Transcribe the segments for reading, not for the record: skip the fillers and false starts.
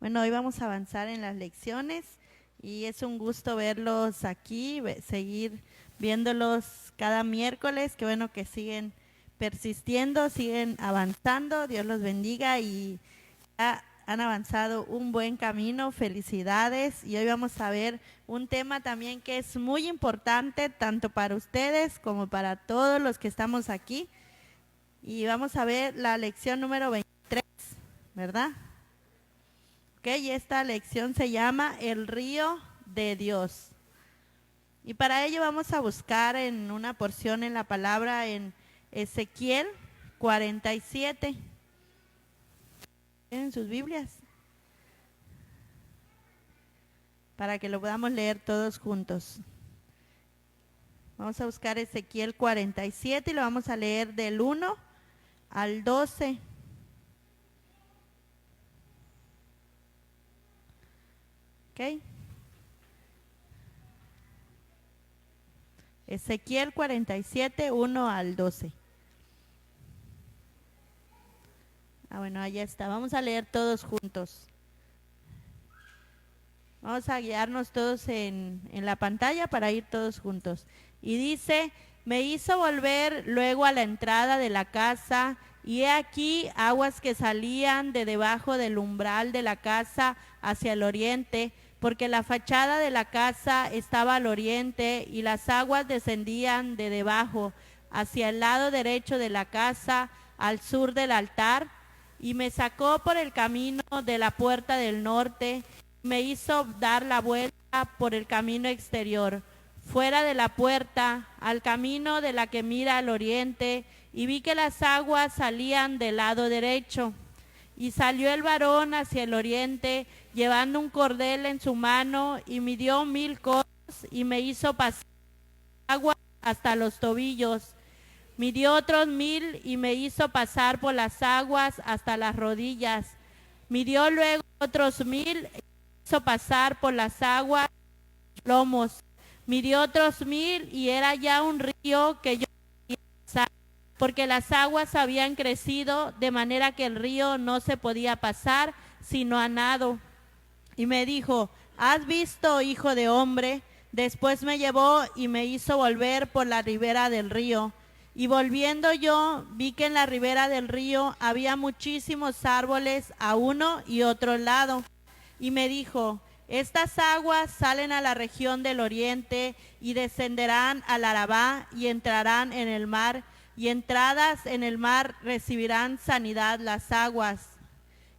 Bueno, hoy vamos a avanzar en las lecciones y es un gusto verlos aquí, seguir viéndolos cada miércoles. Qué bueno que siguen persistiendo, siguen avanzando. Dios los bendiga y ya han avanzado un buen camino. Felicidades. Y hoy vamos a ver un tema también que es muy importante tanto para ustedes como para todos los que estamos aquí. Y vamos a ver la lección número 23, ¿verdad? Y esta lección se llama El río de Dios. Y para ello vamos a buscar en una porción en la palabra en Ezequiel 47. ¿Tienen sus Biblias? Para que lo podamos leer todos juntos. Vamos a buscar Ezequiel 47 y lo vamos a leer del 1 al 12. ¿Ok? Ezequiel 47, 1 al 12. Bueno, allá está. Vamos a leer todos juntos. Vamos a guiarnos todos en la pantalla para ir todos juntos. Y dice, me hizo volver luego a la entrada de la casa, y he aquí aguas que salían de debajo del umbral de la casa hacia el oriente, porque la fachada de la casa estaba al oriente, y las aguas descendían de debajo hacia el lado derecho de la casa, al sur del altar, y me sacó por el camino de la puerta del norte, me hizo dar la vuelta por el camino exterior, fuera de la puerta, al camino de la que mira al oriente, y vi que las aguas salían del lado derecho. Y salió el varón hacia el oriente, llevando un cordel en su mano, y midió 1000 codos, y me hizo pasar agua hasta los tobillos. Midió otros 1000, y me hizo pasar por las aguas hasta las rodillas. Midió luego otros 1000, hizo pasar por las aguas lomos. Midió otros 1000 y era ya un río que yo podía pasar, porque las aguas habían crecido de manera que el río no se podía pasar sino a nado. Y me dijo, ¿has visto, hijo de hombre? Después me llevó y me hizo volver por la ribera del río. Y volviendo yo, vi que en la ribera del río había muchísimos árboles a uno y otro lado. Y me dijo, estas aguas salen a la región del oriente y descenderán al Arabá y entrarán en el mar, y entradas en el mar recibirán sanidad las aguas.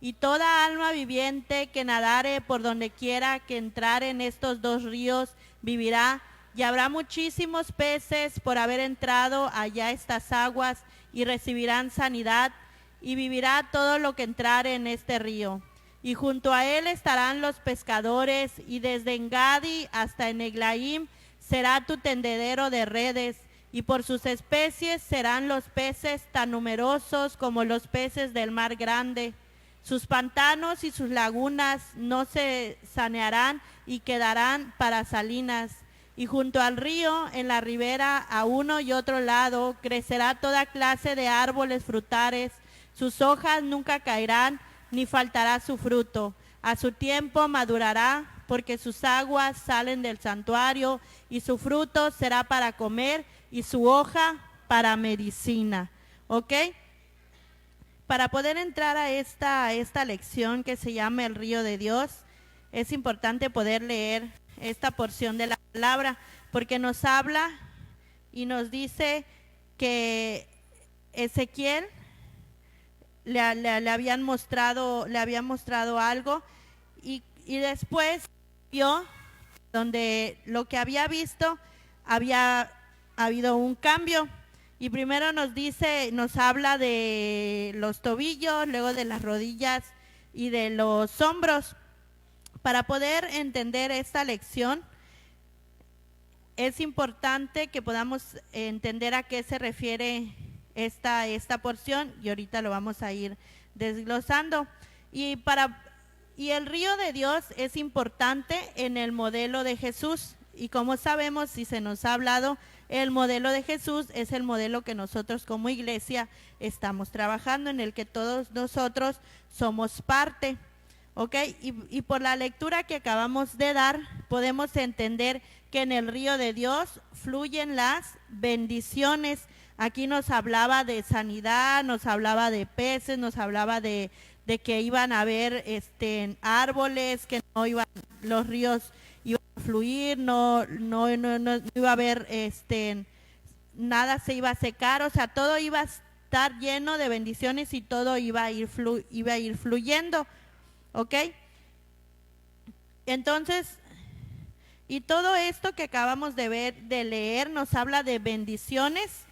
Y toda alma viviente que nadare por donde quiera que entrare en estos dos ríos vivirá, y habrá muchísimos peces por haber entrado allá estas aguas, y recibirán sanidad, y vivirá todo lo que entrare en este río. Y junto a él estarán los pescadores, y desde Engadi hasta en Eglaim será tu tendedero de redes, y por sus especies serán los peces tan numerosos como los peces del mar grande. Sus pantanos y sus lagunas no se sanearán y quedarán para salinas. Y junto al río, en la ribera, a uno y otro lado, crecerá toda clase de árboles frutales. Sus hojas nunca caerán, ni faltará su fruto. A su tiempo madurará, porque sus aguas salen del santuario, y su fruto será para comer, y su hoja para medicina. ¿Ok? Para poder entrar a esta lección que se llama El río de Dios, es importante poder leer esta porción de la palabra, porque nos habla y nos dice que Ezequiel le habían mostrado algo, y después vio donde lo que había visto había habido un cambio. Y primero nos habla de los tobillos, luego de las rodillas y de los hombros. Para poder entender esta lección, es importante que podamos entender a qué se refiere esta porción, y ahorita lo vamos a ir desglosando. Y el río de Dios es importante en el modelo de Jesús, y como sabemos, si se nos ha hablado, el modelo de Jesús es el modelo que nosotros como iglesia estamos trabajando, en el que todos nosotros somos parte. ¿ok? Y por la lectura que acabamos de dar, podemos entender que en el río de Dios fluyen las bendiciones. Aquí nos hablaba de sanidad, nos hablaba de peces, nos hablaba de que iban a haber árboles, que no iban, los ríos iban a fluir, no iba a haber nada se iba a secar, o sea, todo iba a estar lleno de bendiciones y todo iba a ir fluyendo, ¿ok? Entonces, y todo esto que acabamos de leer nos habla de bendiciones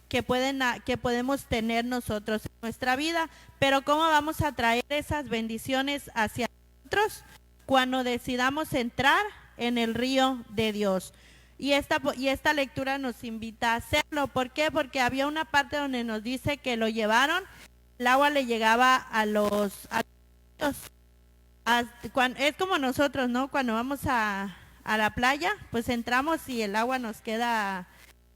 que podemos tener nosotros en nuestra vida, pero ¿cómo vamos a traer esas bendiciones hacia nosotros? Cuando decidamos entrar en el río de Dios. Y esta lectura nos invita a hacerlo. ¿Por qué? Porque había una parte donde nos dice que lo llevaron, el agua le llegaba a los es como nosotros, ¿no? Cuando vamos a la playa, pues entramos y el agua nos queda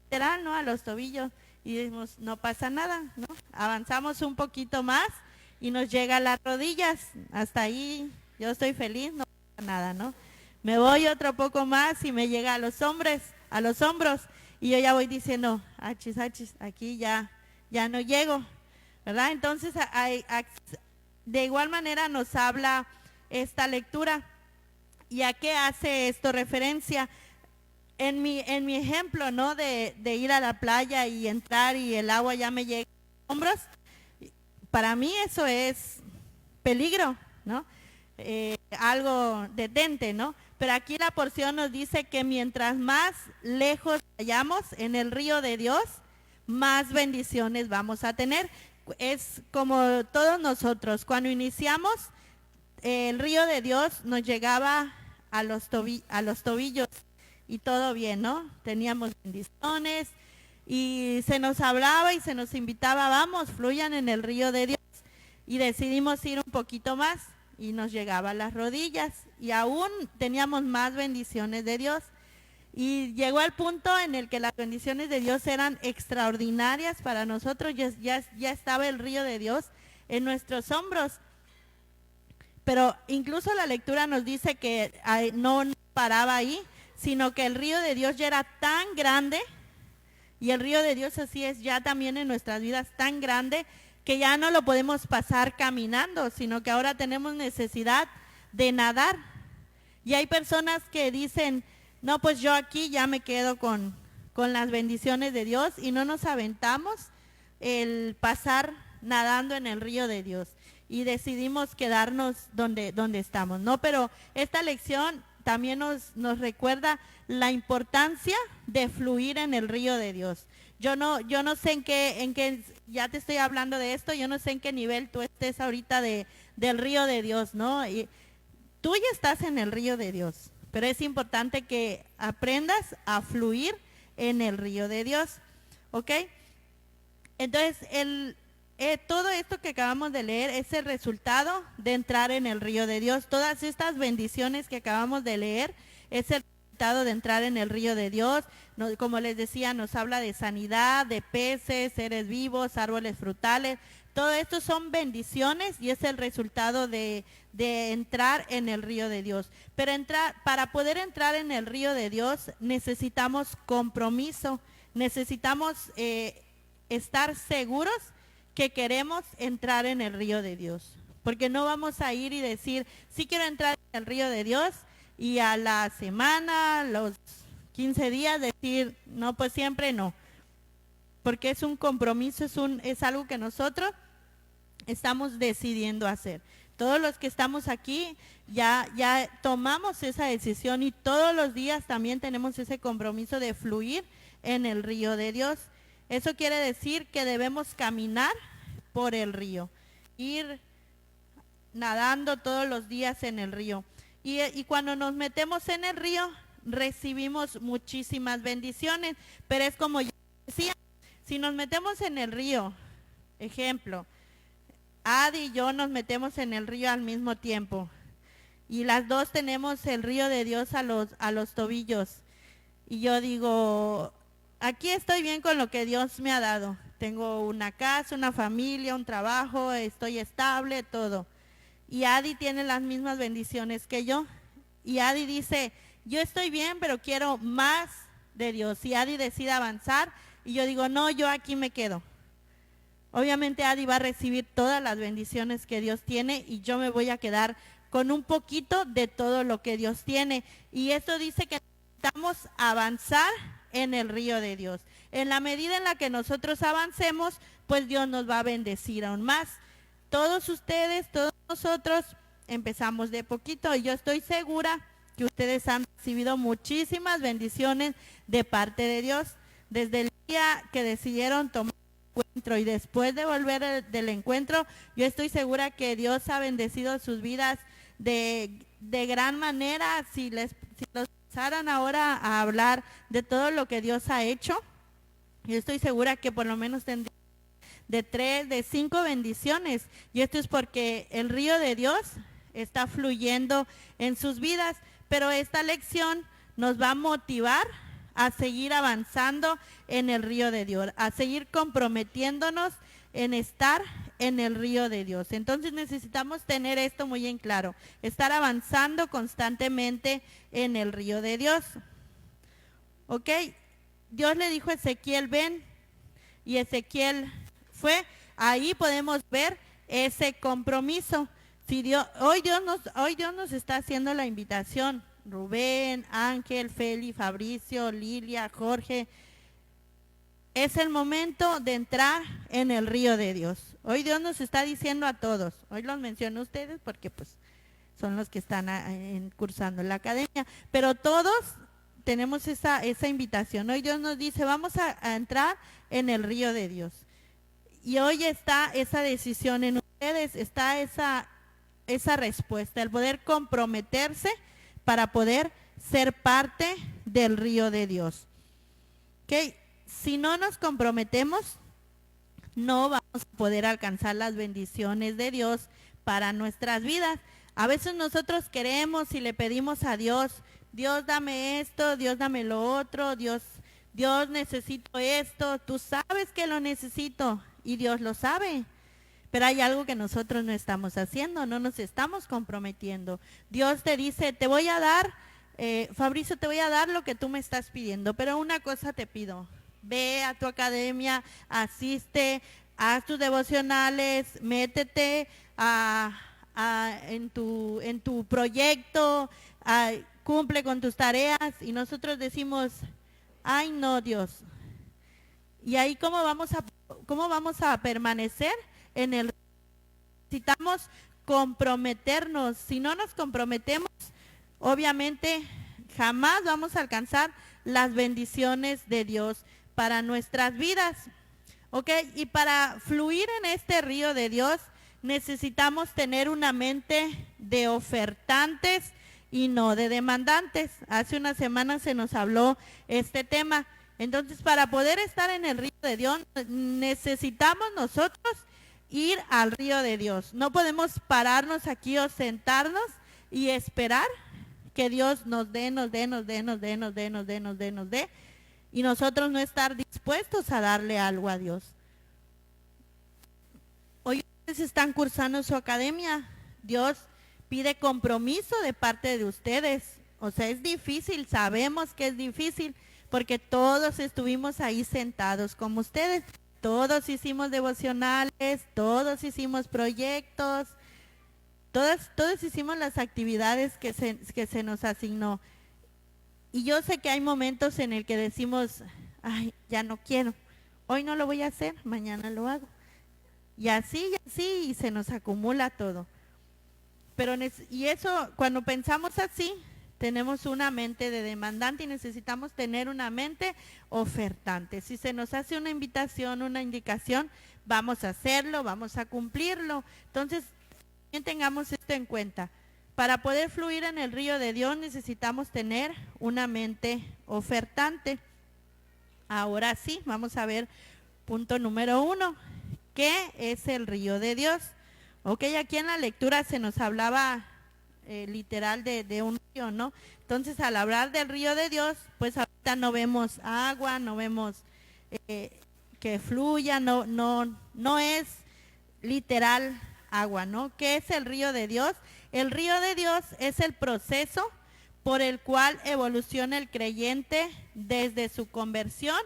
literal, ¿no? A los tobillos y decimos, no pasa nada, ¿no? Avanzamos un poquito más y nos llega a las rodillas. Hasta ahí yo estoy feliz, no pasa nada, ¿no? Me voy otro poco más y me llega a los hombros, y yo ya voy diciendo, achis, aquí ya no llego, ¿verdad? Entonces, de igual manera nos habla esta lectura. ¿Y a qué hace esto referencia? En mi ejemplo, ¿no? De ir a la playa y entrar y el agua ya me llega a los hombros, para mí eso es peligro, ¿no? Algo detente, ¿no? Pero aquí la porción nos dice que mientras más lejos vayamos en el río de Dios, más bendiciones vamos a tener. Es como todos nosotros, cuando iniciamos, el río de Dios nos llegaba a los tobillos y todo bien, ¿no? Teníamos bendiciones y se nos hablaba y se nos invitaba, vamos, fluyan en el río de Dios. Y decidimos ir un poquito más y nos llegaba a las rodillas y aún teníamos más bendiciones de Dios. Y llegó al punto en el que las bendiciones de Dios eran extraordinarias para nosotros, ya estaba el río de Dios en nuestros hombros. Pero incluso la lectura nos dice que no paraba ahí, sino que el río de Dios ya era tan grande, y el río de Dios así es ya también en nuestras vidas tan grande, que ya no lo podemos pasar caminando, sino que ahora tenemos necesidad de nadar. Y hay personas que dicen, no, pues yo aquí ya me quedo con las bendiciones de Dios, y no nos aventamos el pasar nadando en el río de Dios y decidimos quedarnos donde estamos, ¿no? Pero esta lección también nos recuerda la importancia de fluir en el río de Dios. Yo no sé en qué, ya te estoy hablando de esto, yo no sé en qué nivel tú estés ahorita del río de Dios, ¿no? Y tú ya estás en el río de Dios, pero es importante que aprendas a fluir en el río de Dios, ¿ok? Entonces, todo esto que acabamos de leer es el resultado de entrar en el río de Dios. Todas estas bendiciones que acabamos de leer es el resultado de entrar en el río de Dios. Como les decía, nos habla de sanidad, de peces, seres vivos, árboles frutales. Todo esto son bendiciones y es el resultado de entrar en el río de Dios. Pero para poder entrar en el río de Dios necesitamos compromiso, necesitamos estar seguros que queremos entrar en el río de Dios. Porque no vamos a ir y decir, sí quiero entrar en el río de Dios, y a la semana, los 15 días decir, no, pues siempre no. Porque es un compromiso, es algo que nosotros estamos decidiendo hacer. Todos los que estamos aquí ya tomamos esa decisión, y todos los días también tenemos ese compromiso de fluir en el río de Dios. Eso quiere decir que debemos caminar por el río, ir nadando todos los días en el río. Y cuando nos metemos en el río, recibimos muchísimas bendiciones, pero es como yo decía, si nos metemos en el río, ejemplo, Adi y yo nos metemos en el río al mismo tiempo, y las dos tenemos el río de Dios a los tobillos, y yo digo, aquí estoy bien con lo que Dios me ha dado, tengo una casa, una familia, un trabajo, estoy estable, todo. y Adi tiene las mismas bendiciones que yo. Y Adi dice, yo estoy bien, pero quiero más de Dios. Y Adi decide avanzar y yo digo, no, yo aquí me quedo. Obviamente Adi va a recibir todas las bendiciones que Dios tiene y yo me voy a quedar con un poquito de todo lo que Dios tiene. Y esto dice que necesitamos avanzar en el río de Dios. En la medida en la que nosotros avancemos, pues Dios nos va a bendecir aún más. Todos ustedes, todos nosotros empezamos de poquito y yo estoy segura que ustedes han recibido muchísimas bendiciones de parte de Dios. Desde el día que decidieron tomar el encuentro y después de volver del encuentro, yo estoy segura que Dios ha bendecido sus vidas de gran manera. Si los empezaran ahora a hablar de todo lo que Dios ha hecho, yo estoy segura que por lo menos tendría de 3, de 5 bendiciones. Y esto es porque el río de Dios está fluyendo en sus vidas. Pero esta lección nos va a motivar a seguir avanzando en el río de Dios, a seguir comprometiéndonos en estar en el río de Dios. Entonces necesitamos tener esto muy en claro, estar avanzando constantemente en el río de Dios. ¿Ok? Dios le dijo a Ezequiel, ven, y Ezequiel fue. Ahí podemos ver ese compromiso. Si hoy Dios nos está haciendo la invitación. Rubén, Ángel, Feli, Fabricio, Lilia, Jorge. Es el momento de entrar en el río de Dios. Hoy Dios nos está diciendo a todos. Hoy los menciono a ustedes porque pues son los que están cursando la academia. Pero todos tenemos esa invitación. Hoy Dios nos dice, vamos a entrar en el río de Dios. Y hoy está esa decisión en ustedes, está esa respuesta, el poder comprometerse para poder ser parte del río de Dios. ¿Okay? Si no nos comprometemos, no vamos a poder alcanzar las bendiciones de Dios para nuestras vidas. A veces nosotros queremos y le pedimos a Dios, Dios dame esto, Dios dame lo otro, Dios necesito esto, tú sabes que lo necesito y Dios lo sabe. Pero hay algo que nosotros no estamos haciendo, no nos estamos comprometiendo. Dios te dice, te voy a dar, Fabricio, te voy a dar lo que tú me estás pidiendo, pero una cosa te pido, ve a tu academia, asiste, haz tus devocionales, métete en tu proyecto, cumple con tus tareas, y nosotros decimos, ay no, Dios. Y ahí cómo vamos a permanecer en el. Necesitamos comprometernos. Si no nos comprometemos, obviamente jamás vamos a alcanzar las bendiciones de Dios para nuestras vidas. ¿Ok? Y para fluir en este río de Dios necesitamos tener una mente de ofertantes y no de demandantes. Hace unas semanas se nos habló este tema. Entonces, para poder estar en el río de Dios, necesitamos nosotros ir al río de Dios. No podemos pararnos aquí o sentarnos y esperar que Dios nos dé, y nosotros no estar dispuestos a darle algo a Dios. Hoy ustedes están cursando su academia. Dios pide compromiso de parte de ustedes. O sea, es difícil, sabemos que es difícil, porque todos estuvimos ahí sentados como ustedes. Todos hicimos devocionales, todos hicimos proyectos, todos hicimos las actividades que se nos asignó. Y yo sé que hay momentos en el que decimos, ay, ya no quiero, hoy no lo voy a hacer, mañana lo hago. Y así, y se nos acumula todo. Y eso, cuando pensamos así, tenemos una mente de demandante y necesitamos tener una mente ofertante. Si se nos hace una invitación, una indicación, vamos a hacerlo, vamos a cumplirlo. Entonces, también tengamos esto en cuenta. Para poder fluir en el río de Dios necesitamos tener una mente ofertante. Ahora sí, vamos a ver punto número 1. ¿Qué es el río de Dios? Ok, aquí en la lectura se nos hablaba literal de un río, ¿no? Entonces, al hablar del río de Dios, pues ahorita no vemos agua, no vemos que fluya, no es literal agua, ¿no? ¿Qué es el río de Dios? El río de Dios es el proceso por el cual evoluciona el creyente desde su conversión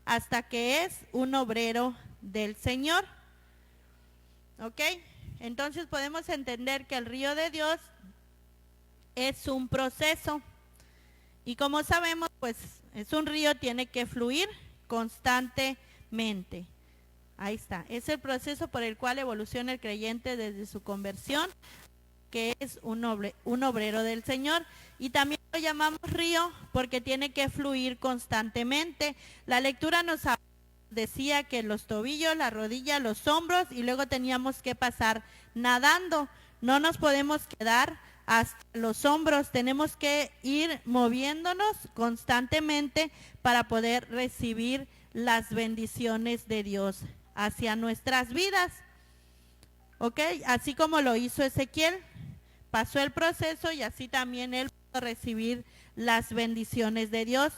hasta que es un obrero del Señor. ¿Ok? Entonces podemos entender que el río de Dios es un proceso. Y como sabemos, pues es un río, tiene que fluir constantemente. Ahí está. Es el proceso por el cual evoluciona el creyente desde su conversión, que es un obrero del Señor. Y también lo llamamos río porque tiene que fluir constantemente. La lectura nos decía que los tobillos, la rodilla, los hombros, y luego teníamos que pasar nadando. No nos podemos quedar hasta los hombros, tenemos que ir moviéndonos constantemente para poder recibir las bendiciones de Dios hacia nuestras vidas. ¿Ok? Así como lo hizo Ezequiel, pasó el proceso y así también él pudo recibir las bendiciones de Dios.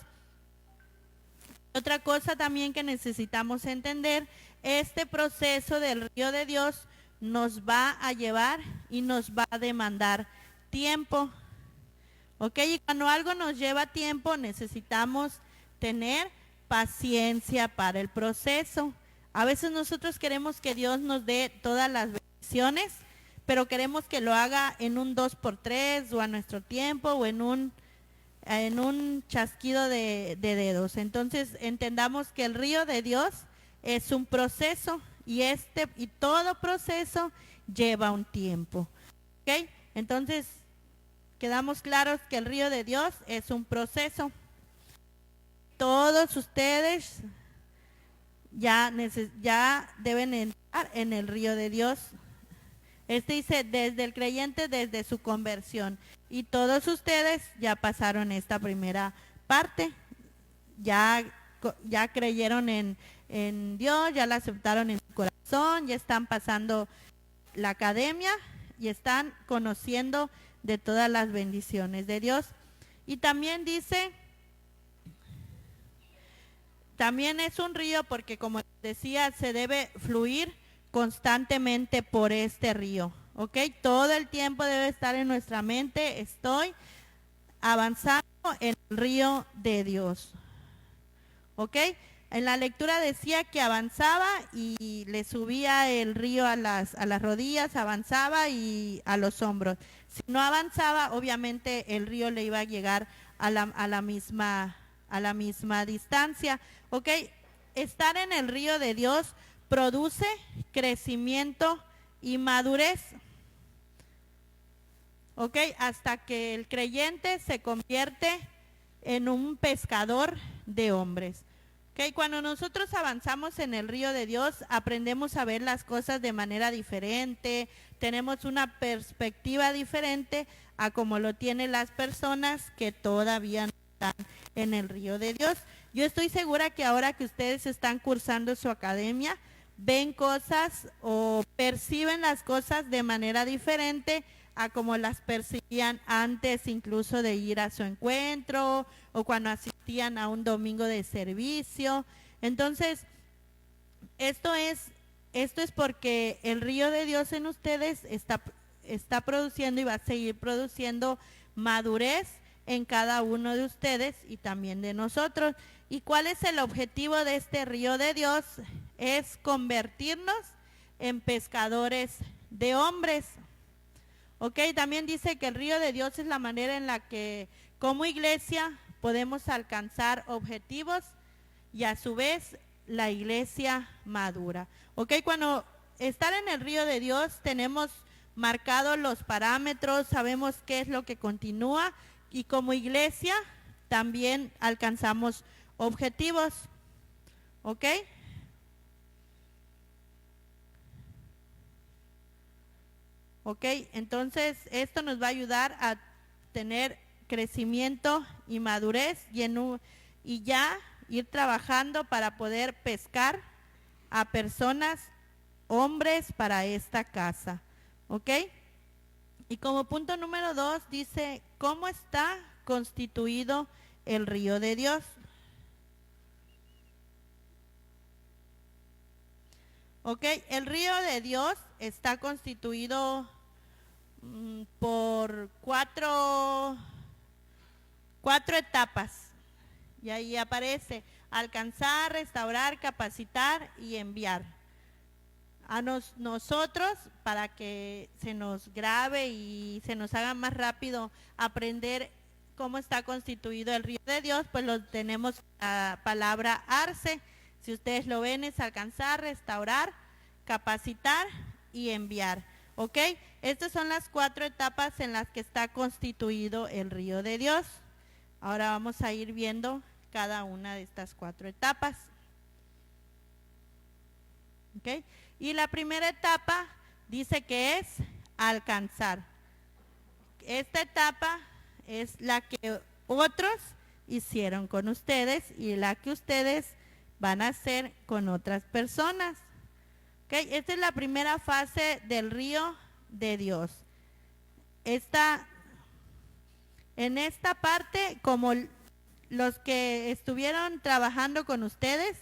Otra cosa también que necesitamos entender, este proceso del río de Dios nos va a llevar y nos va a demandar tiempo. ¿Ok? Y cuando algo nos lleva tiempo, necesitamos tener paciencia para el proceso. A veces nosotros queremos que Dios nos dé todas las bendiciones, pero queremos que lo haga en un 2x3 o a nuestro tiempo o en un chasquido de dedos. Entonces entendamos que el río de Dios es un proceso y todo proceso lleva un tiempo. ¿Ok? Entonces quedamos claros que el río de Dios es un proceso. Todos ustedes ya deben entrar en el río de Dios. Dice, desde el creyente, desde su conversión. Y todos ustedes ya pasaron esta primera parte. Ya creyeron en Dios, ya la aceptaron en su corazón, ya están pasando la academia y están conociendo de todas las bendiciones de Dios. Y también dice, también es un río porque, como decía, se debe fluir constantemente por este río. ¿Ok? Todo el tiempo debe estar en nuestra mente, estoy avanzando en el río de Dios. ¿Ok? En la lectura decía que avanzaba y le subía el río a las rodillas, avanzaba y a los hombros. Si no avanzaba, obviamente el río le iba a llegar a la misma distancia. ¿Ok? Estar en el río de Dios produce crecimiento y madurez. ¿Ok? Hasta que el creyente se convierte en un pescador de hombres. ¿Ok? Cuando nosotros avanzamos en el río de Dios, aprendemos a ver las cosas de manera diferente, tenemos una perspectiva diferente a como lo tienen las personas que todavía no están en el río de Dios. Yo estoy segura que ahora que ustedes están cursando su academia, ven cosas o perciben las cosas de manera diferente a como las percibían antes, incluso de ir a su encuentro o cuando asistían a un domingo de servicio. Entonces, esto es porque el río de Dios en ustedes está produciendo y va a seguir produciendo madurez en cada uno de ustedes y también de nosotros. ¿Y cuál es el objetivo de este río de Dios? Es convertirnos en pescadores de hombres. ¿Ok? También dice que el río de Dios es la manera en la que como iglesia podemos alcanzar objetivos y a su vez la iglesia madura. ¿Ok? Cuando estar en el río de Dios tenemos marcados los parámetros, sabemos qué es lo que continúa y como iglesia también alcanzamos objetivos. ¿Ok? ¿Ok? Entonces esto nos va a ayudar a tener crecimiento y madurez y ya ir trabajando para poder pescar a personas, hombres para esta casa. ¿Ok? Y como punto número 2 dice, ¿cómo está constituido el río de Dios? ¿Ok? El río de Dios está constituido por cuatro etapas. Y ahí aparece alcanzar, restaurar, capacitar y enviar. A nosotros, para que se nos grabe y se nos haga más rápido aprender cómo está constituido el río de Dios, pues lo tenemos la palabra arce. Si ustedes lo ven, es alcanzar, restaurar, capacitar y enviar. ¿Ok? Estas son las 4 etapas en las que está constituido el río de Dios. Ahora vamos a ir viendo cada una de estas 4 etapas. ¿Ok? Y la primera etapa dice que es alcanzar. Esta etapa es la que otros hicieron con ustedes y la que ustedes van a hacer con otras personas. ¿Okay? Esta es la primera fase del río de Dios. En esta parte, como los que estuvieron trabajando con ustedes,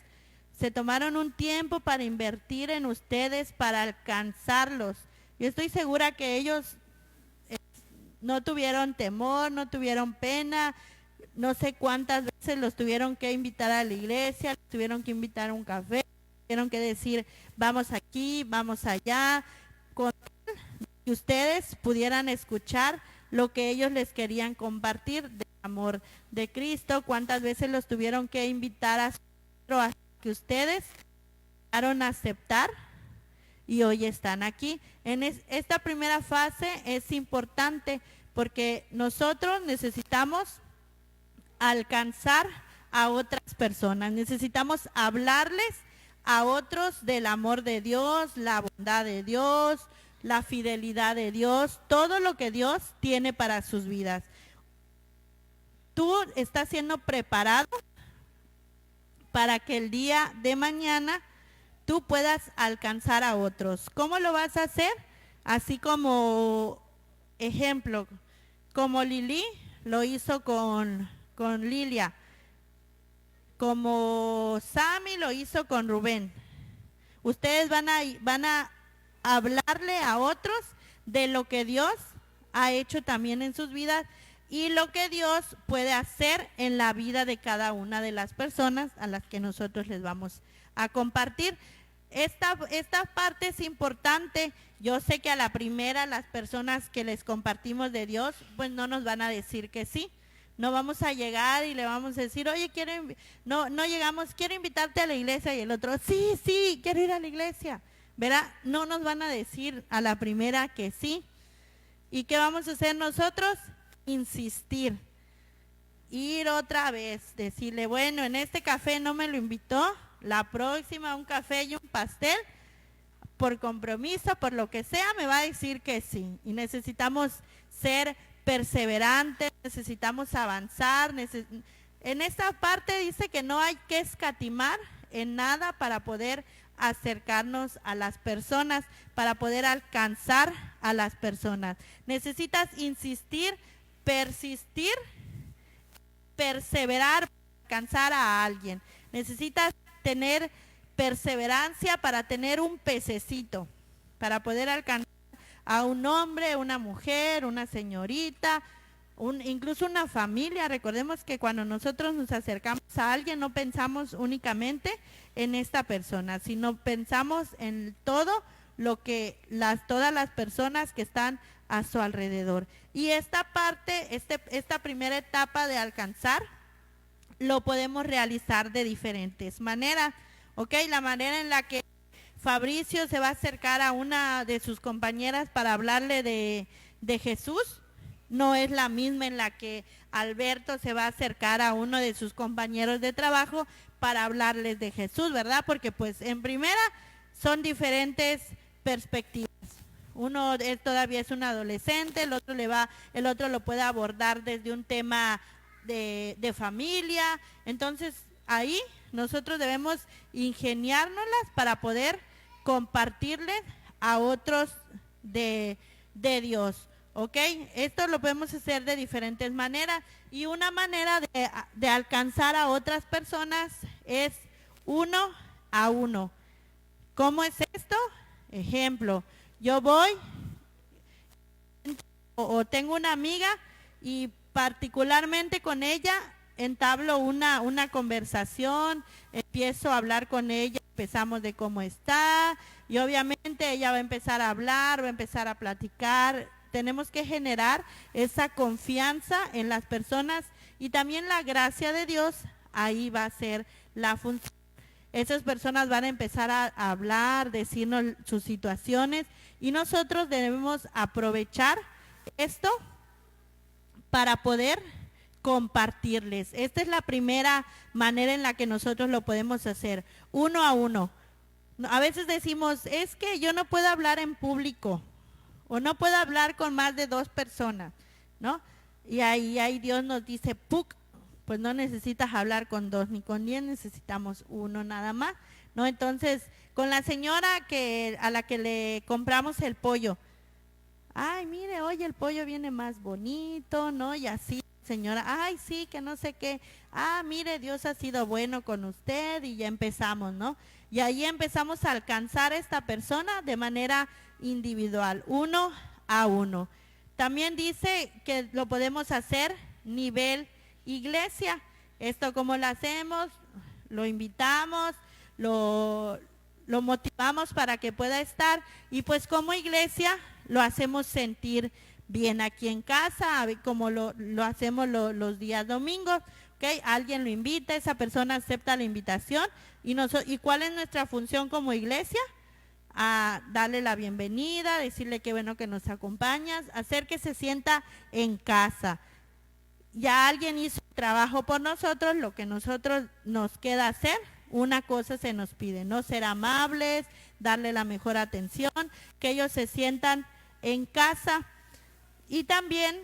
se tomaron un tiempo para invertir en ustedes, para alcanzarlos. Yo estoy segura que ellos no tuvieron temor, no tuvieron pena, no sé cuántas veces los tuvieron que invitar a la iglesia, los tuvieron que invitar a un café, tuvieron que decir, vamos aquí, vamos allá, con que ustedes pudieran escuchar lo que ellos les querían compartir del amor de Cristo, cuántas veces los tuvieron que invitar a que ustedes llegaron a aceptar y hoy están aquí. Esta primera fase es importante porque nosotros necesitamos alcanzar a otras personas, necesitamos hablarles a otros del amor de Dios, la bondad de Dios, la fidelidad de Dios, todo lo que Dios tiene para sus vidas. Tú estás siendo preparado para que el día de mañana tú puedas alcanzar a otros. ¿Cómo lo vas a hacer? Así como ejemplo, como Lili lo hizo con Lilia, como Sammy lo hizo con Rubén. Ustedes van a hablarle a otros de lo que Dios ha hecho también en sus vidas y lo que Dios puede hacer en la vida de cada una de las personas a las que nosotros les vamos a compartir. Esta parte es importante. Yo sé que a la primera las personas que les compartimos de Dios, pues no nos van a decir que sí. No vamos a llegar y le vamos a decir, oye, no llegamos, quiero invitarte a la iglesia, y el otro, sí, quiero ir a la iglesia. ¿Verdad? No nos van a decir a la primera que sí. ¿Y qué vamos a hacer nosotros? Insistir, ir otra vez, decirle, bueno, en este café no me lo invitó, la próxima un café y un pastel, por compromiso, por lo que sea, me va a decir que sí. Y necesitamos ser perseverantes, necesitamos avanzar. En esta parte dice que no hay que escatimar en nada para poder acercarnos a las personas, para poder alcanzar a las personas. Necesitas insistir, persistir, perseverar para alcanzar a alguien. Necesitas tener perseverancia para tener un pececito, para poder alcanzar a un hombre, una mujer, una señorita, incluso una familia. Recordemos que cuando nosotros nos acercamos a alguien no pensamos únicamente en esta persona, sino pensamos en todo lo que todas las personas que están a su alrededor. Y esta parte, esta primera etapa de alcanzar, lo podemos realizar de diferentes maneras. ¿Ok? La manera en la que Fabricio se va a acercar a una de sus compañeras para hablarle de Jesús, no es la misma en la que Alberto se va a acercar a uno de sus compañeros de trabajo para hablarles de Jesús, ¿verdad? Porque pues en primera son diferentes perspectivas. Uno todavía es un adolescente, el otro lo puede abordar desde un tema de familia. Entonces ahí nosotros debemos ingeniárnoslas para poder compartirles a otros de Dios. ¿Ok? Esto lo podemos hacer de diferentes maneras y una manera de alcanzar a otras personas es 1 a 1. ¿Cómo es esto? Ejemplo, yo voy o tengo una amiga y particularmente con ella entablo una conversación, empiezo a hablar con ella, empezamos de cómo está y obviamente ella va a empezar a hablar, va a empezar a platicar. Tenemos que generar esa confianza en las personas y también la gracia de Dios, ahí va a ser la función. Esas personas van a empezar a hablar, decirnos sus situaciones y nosotros debemos aprovechar esto para poder compartirles. Esta es la primera manera en la que nosotros lo podemos hacer, uno a uno. A veces decimos, es que yo no puedo hablar en público o no puedo hablar con más de 2 personas, ¿no? Y ahí Dios nos dice, ¡puc! Pues no necesitas hablar con 2 ni con 10, necesitamos 1 nada más, ¿no? Entonces, con la señora a la que le compramos el pollo, ay, mire, oye, el pollo viene más bonito, ¿no? Y así, señora, ay, sí, que no sé qué, mire, Dios ha sido bueno con usted y ya empezamos, ¿no? Y ahí empezamos a alcanzar a esta persona de manera individual, 1 a 1. También dice que lo podemos hacer nivel iglesia. Esto como lo hacemos, lo invitamos, lo motivamos para que pueda estar y pues como iglesia lo hacemos sentir bien aquí en casa, como lo hacemos los días domingos, ¿okay? Alguien lo invita, esa persona acepta la invitación y ¿cuál es nuestra función como iglesia? A darle la bienvenida, decirle que bueno que nos acompañas, hacer que se sienta en casa. Ya alguien hizo trabajo por nosotros, lo que nosotros nos queda hacer, una cosa se nos pide, no ser amables, darle la mejor atención, que ellos se sientan en casa. Y también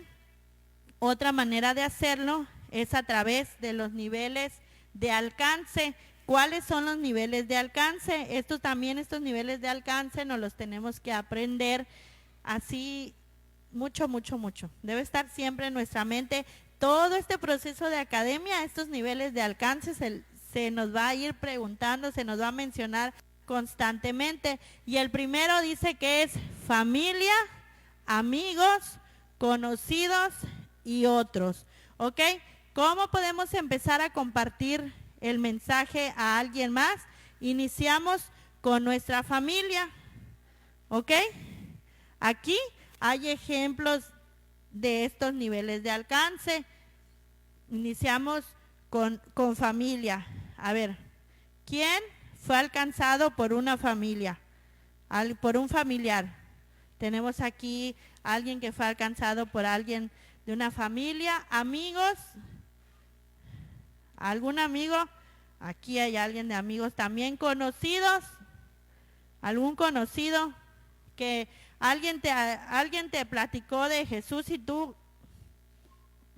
otra manera de hacerlo es a través de los niveles de alcance. ¿Cuáles son los niveles de alcance? Estos niveles de alcance nos los tenemos que aprender así mucho. Debe estar siempre en nuestra mente. Todo este proceso de academia, estos niveles de alcance se nos va a ir preguntando, se nos va a mencionar constantemente. Y el primero dice que es familia, amigos, conocidos y otros. ¿Ok? ¿Cómo podemos empezar a compartir el mensaje a alguien más? Iniciamos con nuestra familia. ¿Ok? Aquí hay ejemplos de estos niveles de alcance. Iniciamos con familia. A ver, ¿quién fue alcanzado por una familia? Por un familiar. Tenemos aquí a alguien que fue alcanzado por alguien de una familia. Amigos, ¿algún amigo? Aquí hay alguien de amigos también. Conocidos, ¿algún conocido que alguien te platicó de Jesús y tú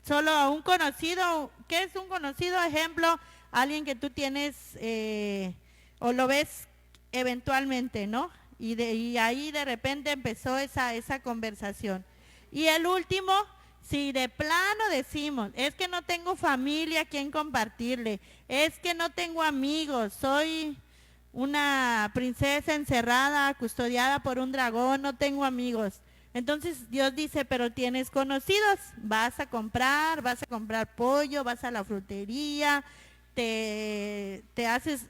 solo a un conocido? ¿Qué es un conocido? Ejemplo, alguien que tú tienes o lo ves eventualmente, ¿no? Y ahí de repente empezó esa conversación. Y el último, si de plano decimos, es que no tengo familia a quien compartirle, es que no tengo amigos, soy una princesa encerrada, custodiada por un dragón, no tengo amigos. Entonces Dios dice, pero tienes conocidos, vas a comprar pollo, vas a la frutería, te haces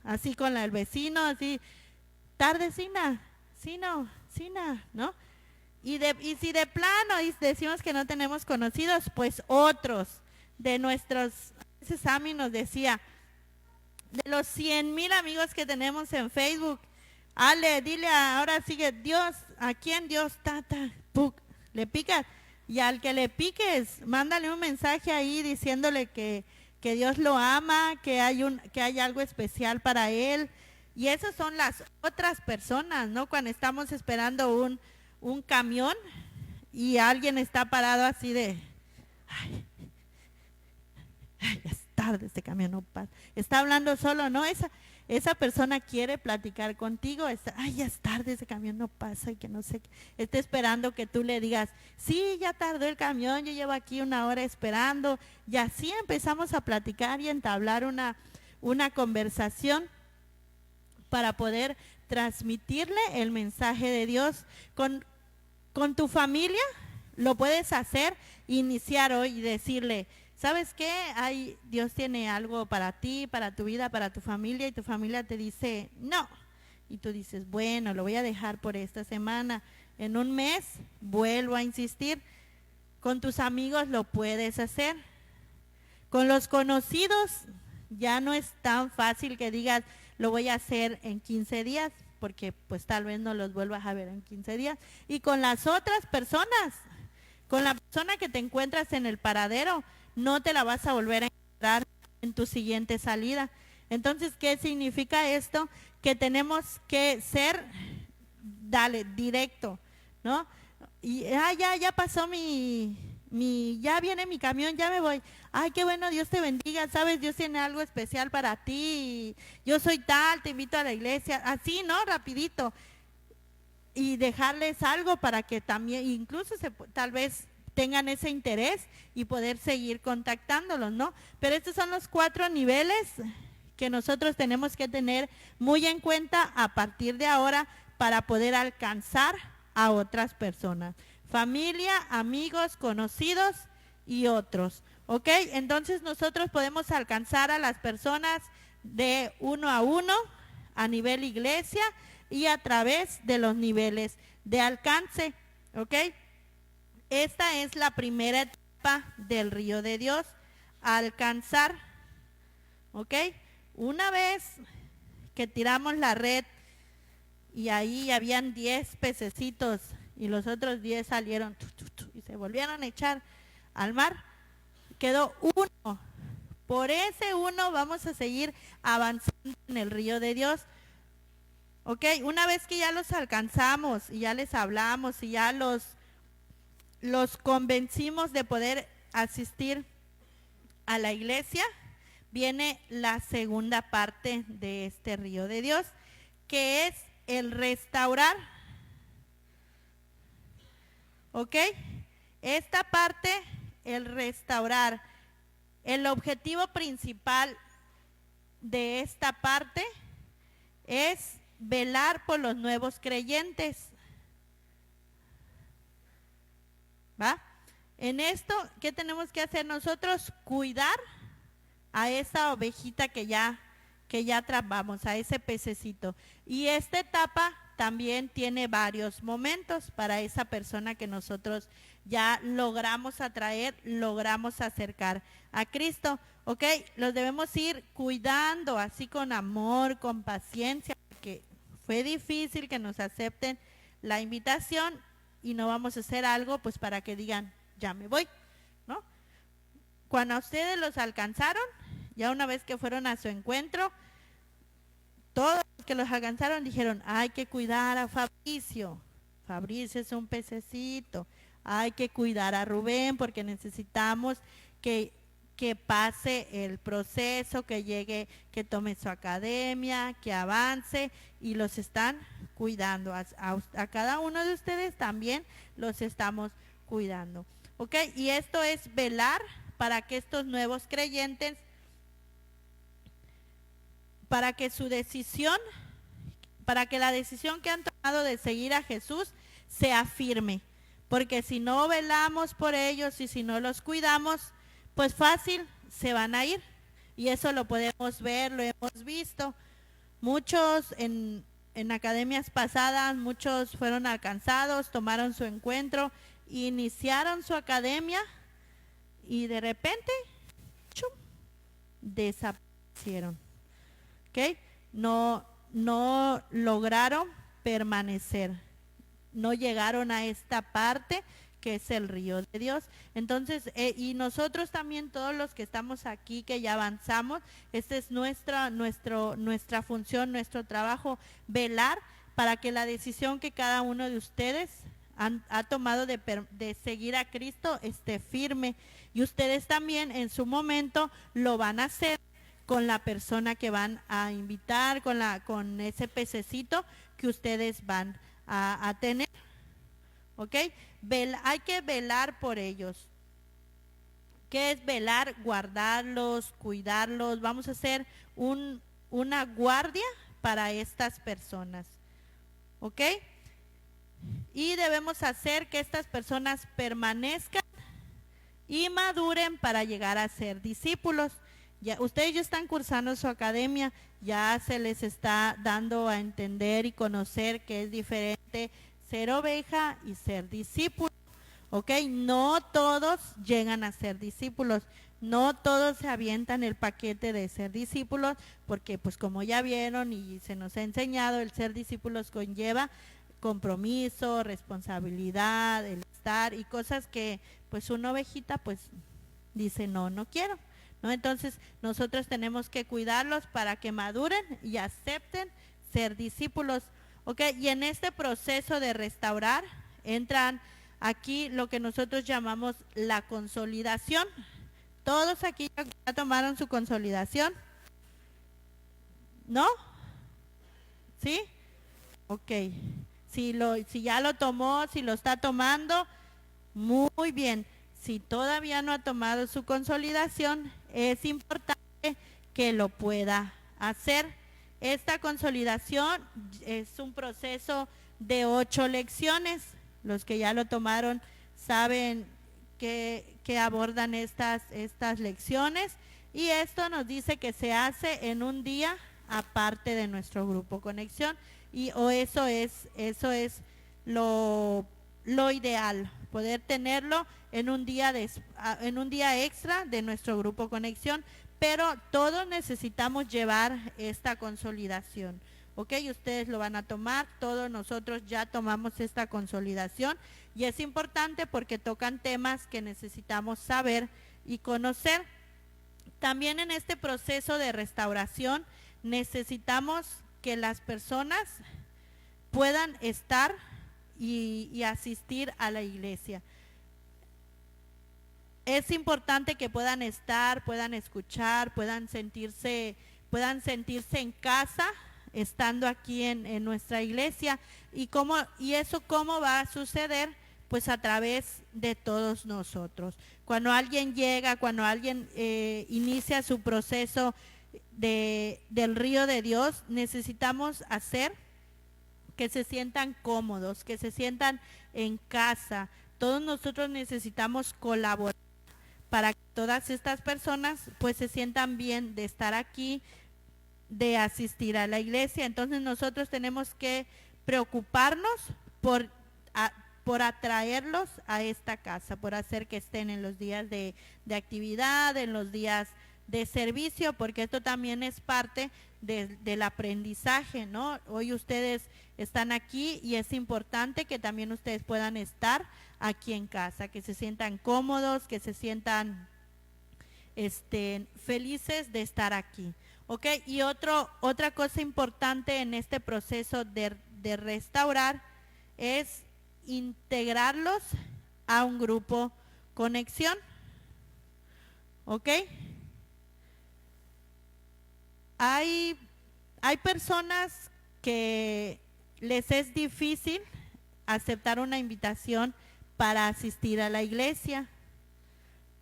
así con el vecino, así, tarde cina, ¿no? Y si de plano decimos que no tenemos conocidos, pues otros de nuestros, a veces Sammy nos decía, de los 100,000 amigos que tenemos en Facebook, dile ahora sigue Dios, ¿a quién Dios? Le picas. Y al que le piques, mándale un mensaje ahí diciéndole que Dios lo ama, que hay algo especial para él. Y esas son las otras personas, ¿no? Cuando estamos esperando un camión y alguien está parado así de, ay, ya es tarde, este camión no pasa. Está hablando solo, ¿no? Esa persona quiere platicar contigo, ya es tarde, ese camión no pasa y que no sé qué. Está esperando que tú le digas, sí, ya tardó el camión, yo llevo aquí 1 hora esperando. Y así empezamos a platicar y entablar una conversación para poder transmitirle el mensaje de Dios. Con tu familia lo puedes hacer, iniciar hoy y decirle, ¿sabes qué? Dios tiene algo para ti, para tu vida, para tu familia, y tu familia te dice, no. Y tú dices, bueno, lo voy a dejar por esta semana. En un mes vuelvo a insistir. Con tus amigos lo puedes hacer. Con los conocidos ya no es tan fácil que digas, lo voy a hacer en 15 días, porque pues tal vez no los vuelvas a ver en 15 días. Y con las otras personas, con la persona que te encuentras en el paradero, no te la vas a volver a encontrar en tu siguiente salida. Entonces, ¿qué significa esto? Que tenemos que ser, directo, ¿no? Y ya pasó ya viene mi camión, ya me voy. Ay, qué bueno, Dios te bendiga, sabes, Dios tiene algo especial para ti. Yo soy tal, te invito a la iglesia, así, ¿no? Rapidito. Y dejarles algo para que también, incluso tal vez tengan ese interés y poder seguir contactándolos, ¿no? Pero estos son los 4 niveles que nosotros tenemos que tener muy en cuenta a partir de ahora para poder alcanzar a otras personas. Familia, amigos, conocidos y otros. ¿Ok? Entonces nosotros podemos alcanzar a las personas de 1 a 1 a nivel iglesia y a través de los niveles de alcance. ¿Ok? Esta es la primera etapa del río de Dios, alcanzar. ¿Ok? Una vez que tiramos la red y ahí habían 10 pececitos y los otros 10 salieron y se volvieron a echar al mar, quedó uno. Por ese uno vamos a seguir avanzando en el río de Dios. Ok, una vez que ya los alcanzamos y ya les hablamos y ya los convencimos de poder asistir a la iglesia, viene la segunda parte de este río de Dios, que es el restaurar. ¿Ok? Esta parte, el restaurar. El objetivo principal de esta parte es velar por los nuevos creyentes. ¿Va? En esto, ¿qué tenemos que hacer nosotros? Cuidar a esa ovejita que ya atrapamos, a ese pececito. Y esta etapa también tiene varios momentos para esa persona que nosotros ya logramos atraer, logramos acercar a Cristo. ¿Ok? Los debemos ir cuidando así con amor, con paciencia, porque fue difícil que nos acepten la invitación y no vamos a hacer algo pues para que digan, ya me voy, ¿no? Cuando a ustedes los alcanzaron, ya una vez que fueron a su encuentro, todos los que los alcanzaron dijeron, hay que cuidar a Fabricio. Fabricio es un pececito. Hay que cuidar a Rubén porque necesitamos que pase el proceso, que llegue, que tome su academia, que avance, y los están cuidando. A cada uno de ustedes también los estamos cuidando. ¿Ok? Y esto es velar para que estos nuevos creyentes, para que la decisión que han tomado de seguir a Jesús sea firme. Porque si no velamos por ellos y si no los cuidamos, pues fácil se van a ir. Y eso lo podemos ver, lo hemos visto. Muchos en academias pasadas, muchos fueron alcanzados, tomaron su encuentro, iniciaron su academia y de repente, ¡chum!, desaparecieron. ¿Ok? No lograron permanecer, no llegaron a esta parte que es el río de Dios. Entonces, y nosotros también, todos los que estamos aquí, que ya avanzamos, esta es nuestra función, nuestro trabajo, velar para que la decisión que cada uno de ustedes ha tomado de seguir a Cristo esté firme, y ustedes también en su momento lo van a hacer con la persona que van a invitar, con ese pececito que ustedes van a tener. ¿Ok? Hay que velar por ellos. ¿Qué es velar? Guardarlos, cuidarlos. Vamos a hacer una guardia para estas personas. ¿ok? Y debemos hacer que estas personas permanezcan y maduren para llegar a ser discípulos. Ya, ustedes ya están cursando su academia, ya se les está dando a entender y conocer que es diferente ser oveja y ser discípulo, ¿ok? No todos llegan a ser discípulos, no todos se avientan el paquete de ser discípulos, porque pues como ya vieron y se nos ha enseñado, el ser discípulos conlleva compromiso, responsabilidad, el estar y cosas que pues una ovejita pues dice no, no quiero, ¿no? Entonces nosotros tenemos que cuidarlos para que maduren y acepten ser discípulos, ¿ok? Y en este proceso de restaurar entran aquí lo que nosotros llamamos la consolidación. ¿Todos aquí ya tomaron su consolidación? ¿No? ¿Sí? Ok. Si ya lo tomó, si lo está tomando, muy bien. Si todavía no ha tomado su consolidación, es importante que lo pueda hacer. Esta consolidación es un proceso de 8 lecciones. Los que ya lo tomaron saben que abordan estas lecciones, y esto nos dice que se hace en un día aparte de nuestro grupo conexión, y eso es lo ideal, poder tenerlo en un día extra de nuestro grupo conexión, pero todos necesitamos llevar esta consolidación, ¿ok? Ustedes lo van a tomar, todos nosotros ya tomamos esta consolidación, y es importante porque tocan temas que necesitamos saber y conocer. También en este proceso de restauración necesitamos que las personas puedan estar y asistir a la iglesia. Es importante que puedan estar, puedan escuchar, puedan sentirse en casa estando aquí en nuestra iglesia. ¿Y eso cómo va a suceder? Pues a través de todos nosotros. Cuando alguien llega, cuando alguien inicia su proceso del río de Dios, necesitamos hacer que se sientan cómodos, que se sientan en casa. Todos nosotros necesitamos colaborar para que todas estas personas pues se sientan bien de estar aquí, de asistir a la iglesia. Entonces nosotros tenemos que preocuparnos por atraerlos a esta casa, por hacer que estén en los días de actividad, en los días de servicio, porque esto también es parte del aprendizaje, ¿no? Hoy ustedes están aquí y es importante que también ustedes puedan estar aquí en casa, que se sientan cómodos, que se sientan felices de estar aquí, ¿ok? Y otra cosa importante en este proceso de restaurar es integrarlos a un grupo conexión, ¿ok? Hay personas que les es difícil aceptar una invitación para asistir a la iglesia,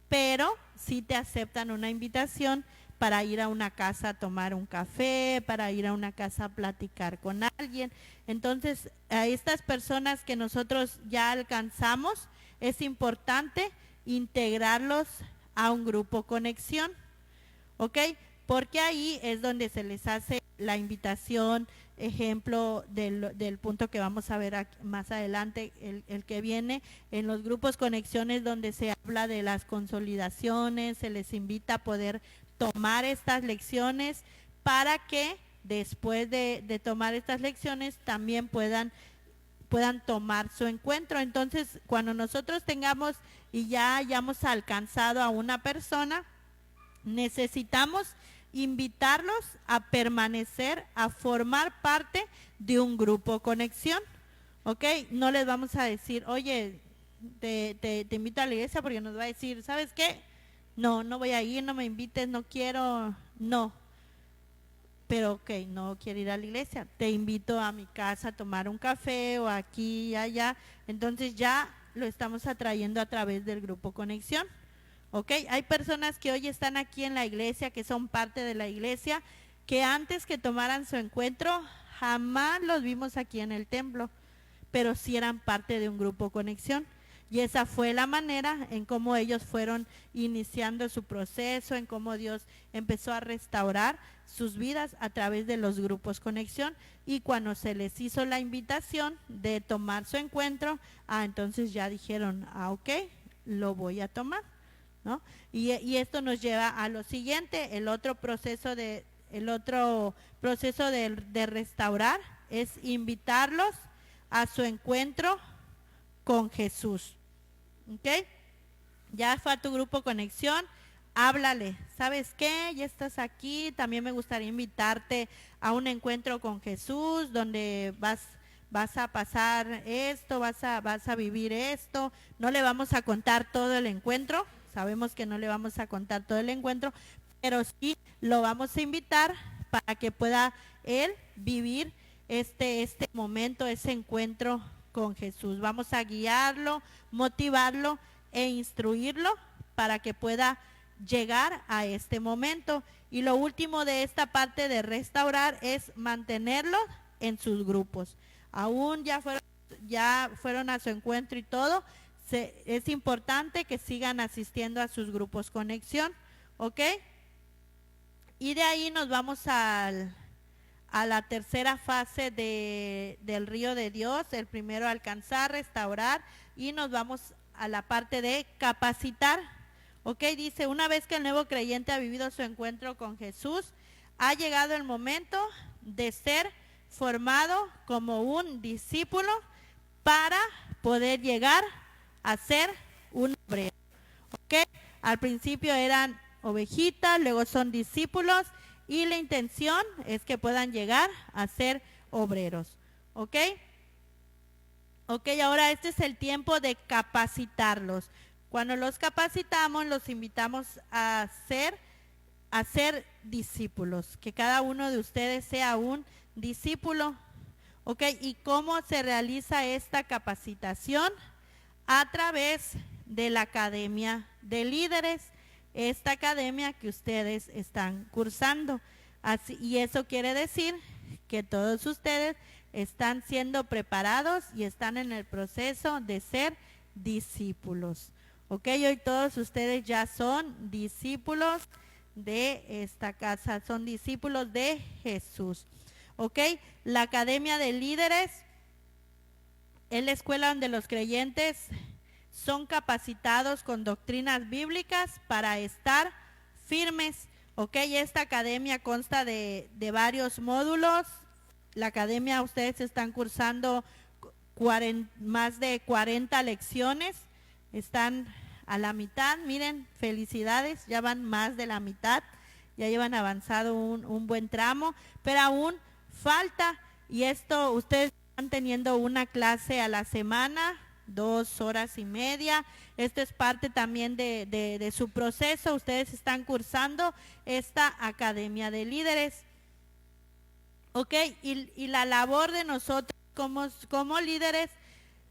pero sí te aceptan una invitación para ir a una casa a tomar un café, para ir a una casa a platicar con alguien. Entonces, a estas personas que nosotros ya alcanzamos, es importante integrarlos a un grupo conexión, ¿ok? Porque ahí es donde se les hace la invitación, ejemplo del punto que vamos a ver más adelante, el que viene, en los grupos conexiones donde se habla de las consolidaciones, se les invita a poder tomar estas lecciones para que después de tomar estas lecciones también puedan tomar su encuentro. Entonces, cuando nosotros tengamos y ya hayamos alcanzado a una persona, necesitamos invitarlos a permanecer, a formar parte de un grupo conexión, ¿ok? No les vamos a decir, oye, te invito a la iglesia, porque nos va a decir, ¿sabes qué? No voy a ir, no me invites, no quiero, no. Pero ok, no quiero ir a la iglesia, te invito a mi casa a tomar un café o aquí y allá. Entonces ya lo estamos atrayendo a través del grupo conexión. ¿Ok? Hay personas que hoy están aquí en la iglesia, que son parte de la iglesia, que antes que tomaran su encuentro jamás los vimos aquí en el templo, pero sí eran parte de un grupo Conexión. Y esa fue la manera en cómo ellos fueron iniciando su proceso, en cómo Dios empezó a restaurar sus vidas a través de los grupos Conexión. Y cuando se les hizo la invitación de tomar su encuentro, entonces ya dijeron, ok, lo voy a tomar, ¿no? Y esto nos lleva a lo siguiente, el otro proceso de restaurar es invitarlos a su encuentro con Jesús. ¿Ok? Ya fue a tu grupo Conexión, háblale, ¿sabes qué? Ya estás aquí, también me gustaría invitarte a un encuentro con Jesús, donde vas a pasar esto, vas a vivir esto. No le vamos a contar todo el encuentro, sabemos que no le vamos a contar todo el encuentro, pero sí lo vamos a invitar para que pueda él vivir este momento, ese encuentro con Jesús. Vamos a guiarlo, motivarlo e instruirlo para que pueda llegar a este momento. Y lo último de esta parte de restaurar es mantenerlo en sus grupos. Aún ya fueron a su encuentro y todo, es importante que sigan asistiendo a sus grupos Conexión, ¿ok? Y de ahí nos vamos a la tercera fase del río de Dios. El primero, alcanzar, restaurar, y nos vamos a la parte de capacitar. Ok, dice, una vez que el nuevo creyente ha vivido su encuentro con Jesús, ha llegado el momento de ser formado como un discípulo para poder llegar a ser un obrero. Ok, al principio eran ovejitas, luego son discípulos, y la intención es que puedan llegar a ser obreros. ¿Ok? Ok, ahora este es el tiempo de capacitarlos. Cuando los capacitamos, los invitamos a ser discípulos, que cada uno de ustedes sea un discípulo. ¿Ok? ¿Y cómo se realiza esta capacitación? A través de la Academia de Líderes, esta academia que ustedes están cursando. Y eso quiere decir que todos ustedes están siendo preparados y están en el proceso de ser discípulos. Ok, hoy todos ustedes ya son discípulos de esta casa, son discípulos de Jesús. Ok, la Academia de Líderes es la escuela donde los creyentes son capacitados con doctrinas bíblicas para estar firmes. Ok, esta academia consta de varios módulos. La academia, ustedes están cursando más de 40 lecciones, están a la mitad. Miren, felicidades, ya van más de la mitad, ya llevan avanzado un buen tramo, pero aún falta. Y esto, ustedes están teniendo una clase a la semana, 2 horas y media. Esto es parte también de su proceso. Ustedes están cursando esta Academia de Líderes. Ok, y la labor de nosotros como líderes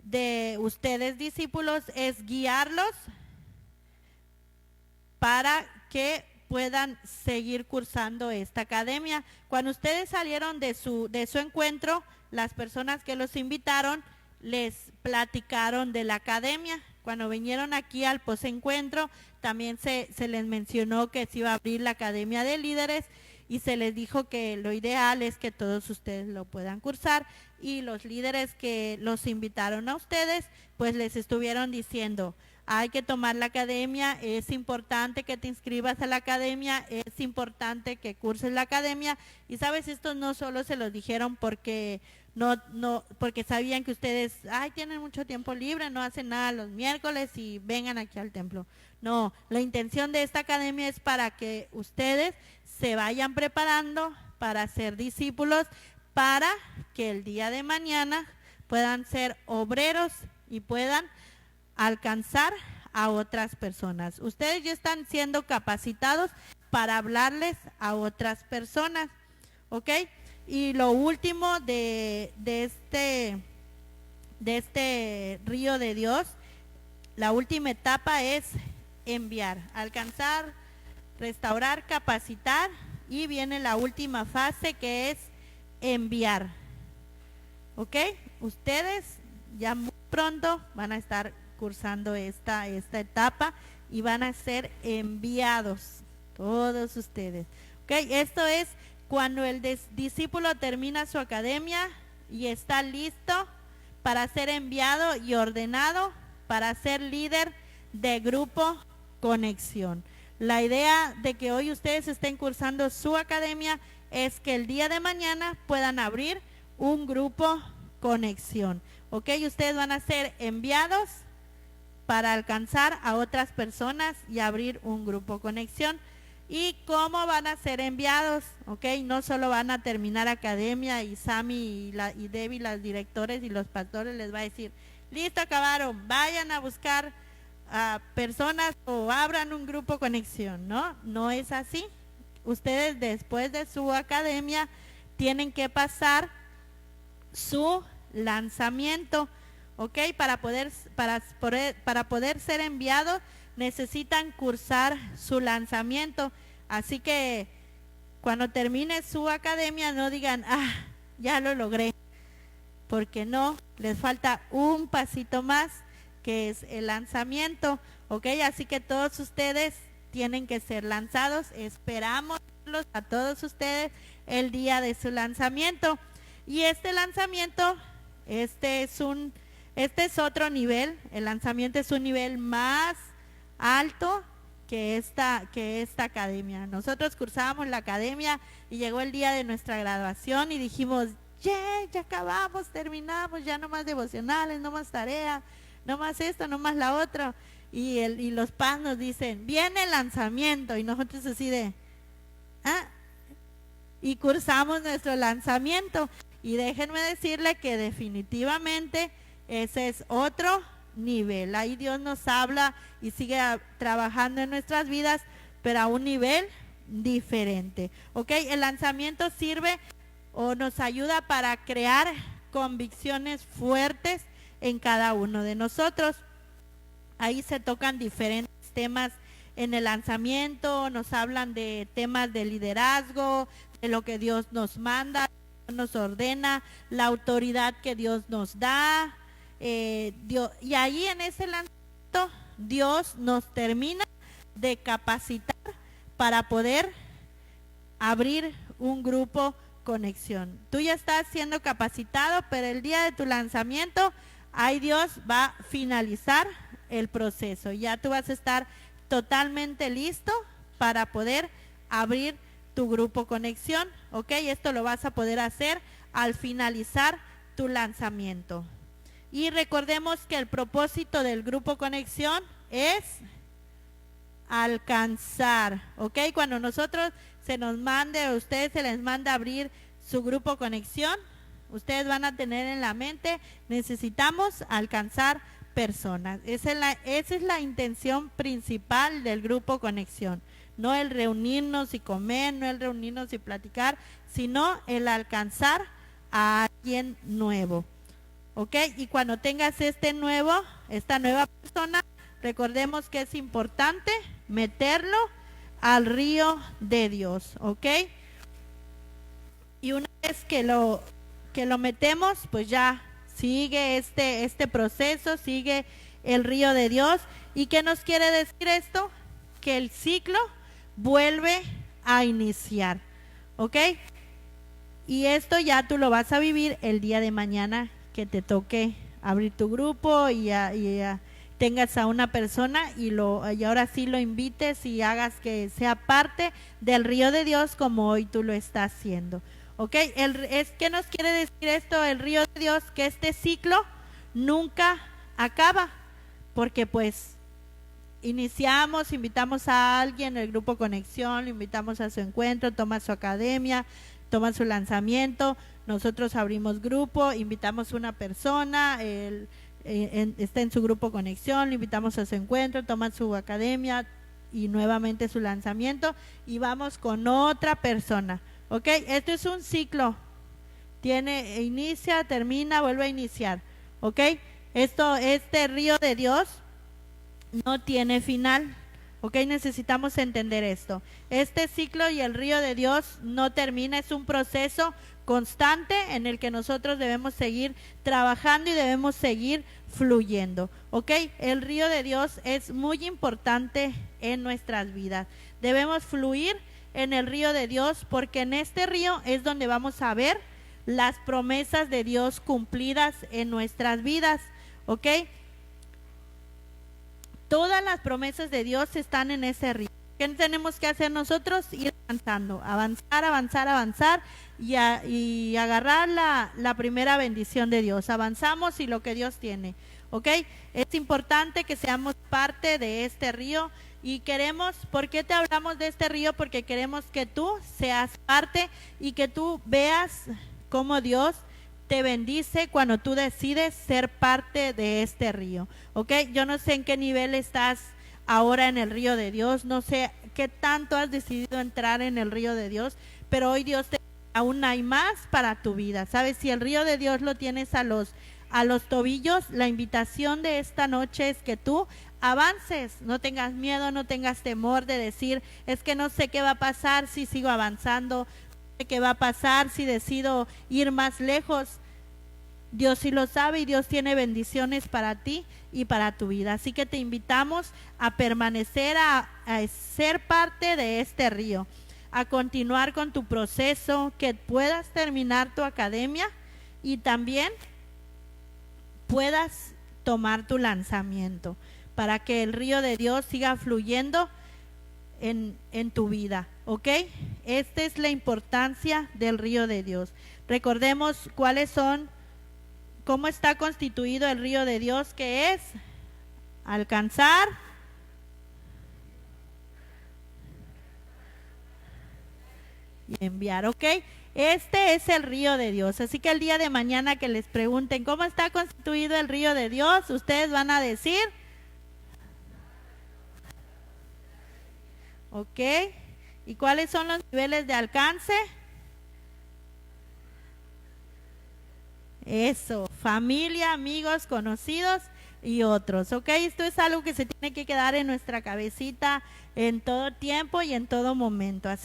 de ustedes discípulos es guiarlos para que puedan seguir cursando esta academia. Cuando ustedes salieron de su encuentro, las personas que los invitaron les platicaron de la academia. Cuando vinieron aquí al posencuentro, también se les mencionó que se iba a abrir la Academia de Líderes, y se les dijo que lo ideal es que todos ustedes lo puedan cursar, y los líderes que los invitaron a ustedes, pues les estuvieron diciendo, hay que tomar la academia, es importante que te inscribas a la academia, es importante que curses la academia. Y sabes, esto no solo se los dijeron porque porque sabían que ustedes tienen mucho tiempo libre, no hacen nada los miércoles y vengan aquí al templo. No, la intención de esta academia es para que ustedes se vayan preparando para ser discípulos, para que el día de mañana puedan ser obreros y puedan alcanzar a otras personas. Ustedes ya están siendo capacitados para hablarles a otras personas, ¿ok? Y lo último de este río de Dios, la última etapa es enviar, alcanzar, restaurar, capacitar, y viene la última fase, que es enviar. ¿ok? Ustedes ya muy pronto van a estar cursando esta etapa y van a ser enviados, todos ustedes, ¿ok? Esto es cuando el discípulo termina su academia y está listo para ser enviado y ordenado para ser líder de grupo Conexión. La idea de que hoy ustedes estén cursando su academia es que el día de mañana puedan abrir un grupo Conexión, ¿ok? Ustedes van a ser enviados para alcanzar a otras personas y abrir un grupo Conexión. ¿Y cómo van a ser enviados? ¿Ok? No solo van a terminar academia y Sammy y Debbie, las directores y los pastores les va a decir, listo, acabaron, vayan a buscar a personas o abran un grupo Conexión. No, no es así. Ustedes después de su academia tienen que pasar su lanzamiento, ¿ok? Para poder ser enviados necesitan cursar su lanzamiento. Así que cuando termine su academia no digan, ya lo logré, porque no, les falta un pasito más, que es el lanzamiento, ¿ok? Así que todos ustedes tienen que ser lanzados. Esperamos a todos ustedes el día de su lanzamiento. Y este lanzamiento, este es otro nivel. El lanzamiento es un nivel más alto que esta academia. Nosotros cursábamos la academia y llegó el día de nuestra graduación y dijimos, ya acabamos, terminamos, ya no más devocionales, no más tarea, no más esto, no más la otra. Y los padres nos dicen, viene el lanzamiento, y nosotros así de, y cursamos nuestro lanzamiento. Y déjenme decirle que definitivamente ese es otro nivel. Ahí Dios nos habla y sigue trabajando en nuestras vidas, pero a un nivel diferente, ¿ok? El lanzamiento sirve o nos ayuda para crear convicciones fuertes en cada uno de nosotros. Ahí se tocan diferentes temas en el lanzamiento, nos hablan de temas de liderazgo, de lo que Dios nos manda, nos ordena, la autoridad que Dios nos da, y ahí en ese lanzamiento Dios nos termina de capacitar para poder abrir un grupo Conexión. Tú ya estás siendo capacitado, pero el día de tu lanzamiento, ahí Dios va a finalizar el proceso. Ya tú vas a estar totalmente listo para poder abrir tu grupo Conexión, ¿ok? Esto lo vas a poder hacer al finalizar tu lanzamiento. Y recordemos que el propósito del grupo Conexión es alcanzar, ¿ok? Cuando nosotros se nos mande, a ustedes se les manda abrir su grupo Conexión, ustedes van a tener en la mente, necesitamos alcanzar personas. Esa es la intención principal del grupo Conexión. No el reunirnos y comer, no el reunirnos y platicar, sino el alcanzar a alguien nuevo, ¿ok? Y cuando tengas esta nueva persona, recordemos que es importante meterlo al río de Dios, ¿ok? Y una vez que lo metemos, pues ya sigue este proceso, sigue el río de Dios. ¿Y qué nos quiere decir esto? Que el ciclo vuelve a iniciar, ¿ok? Y esto ya tú lo vas a vivir el día de mañana que te toque abrir tu grupo y tengas a una persona y ahora sí lo invites y hagas que sea parte del río de Dios como hoy tú lo estás haciendo, ¿ok? ¿Qué nos quiere decir esto, el río de Dios? Que este ciclo nunca acaba, porque pues invitamos a alguien, el grupo Conexión, lo invitamos a su encuentro, toma su academia, toma su lanzamiento, nosotros abrimos grupo, invitamos a una persona, está en su grupo Conexión, lo invitamos a su encuentro, toma su academia y nuevamente su lanzamiento y vamos con otra persona, ¿ok? Esto es un ciclo, inicia, termina, vuelve a iniciar, ¿ok? Este río de Dios no tiene final, ¿ok? Necesitamos entender esto. Este ciclo y el río de Dios no termina, es un proceso constante en el que nosotros debemos seguir trabajando y debemos seguir fluyendo, ¿ok? El río de Dios es muy importante en nuestras vidas. Debemos fluir en el río de Dios porque en este río es donde vamos a ver las promesas de Dios cumplidas en nuestras vidas, ¿ok? Todas las promesas de Dios están en ese río. ¿Qué tenemos que hacer nosotros? Ir avanzando, avanzar y agarrar la primera bendición de Dios. Avanzamos y lo que Dios tiene, ¿ok? Es importante que seamos parte de este río y queremos, ¿por qué te hablamos de este río? Porque queremos que tú seas parte y que tú veas cómo Dios te bendice cuando tú decides ser parte de este río, ¿ok? Yo no sé en qué nivel estás ahora en el río de Dios, no sé qué tanto has decidido entrar en el río de Dios, pero hoy Dios aún hay más para tu vida, ¿sabes? Si el río de Dios lo tienes a los tobillos, la invitación de esta noche es que tú avances, no tengas miedo, no tengas temor de decir, es que no sé qué va a pasar si sigo avanzando, qué va a pasar si decido ir más lejos. Dios sí lo sabe y Dios tiene bendiciones para ti y para tu vida. Así que te invitamos a permanecer, a ser parte de este río, a continuar con tu proceso, que puedas terminar tu academia y también puedas tomar tu lanzamiento para que el río de Dios siga fluyendo en tu vida, ¿ok? Esta es la importancia del río de Dios. Recordemos cómo está constituido el río de Dios, que es alcanzar, y enviar, ¿ok? Este es el río de Dios. Así que el día de mañana que les pregunten cómo está constituido el río de Dios, ustedes van a decir, ¿ok? ¿Y cuáles son los niveles de alcance? Eso, familia, amigos, conocidos y otros, ¿ok? Esto es algo que se tiene que quedar en nuestra cabecita en todo tiempo y en todo momento. Así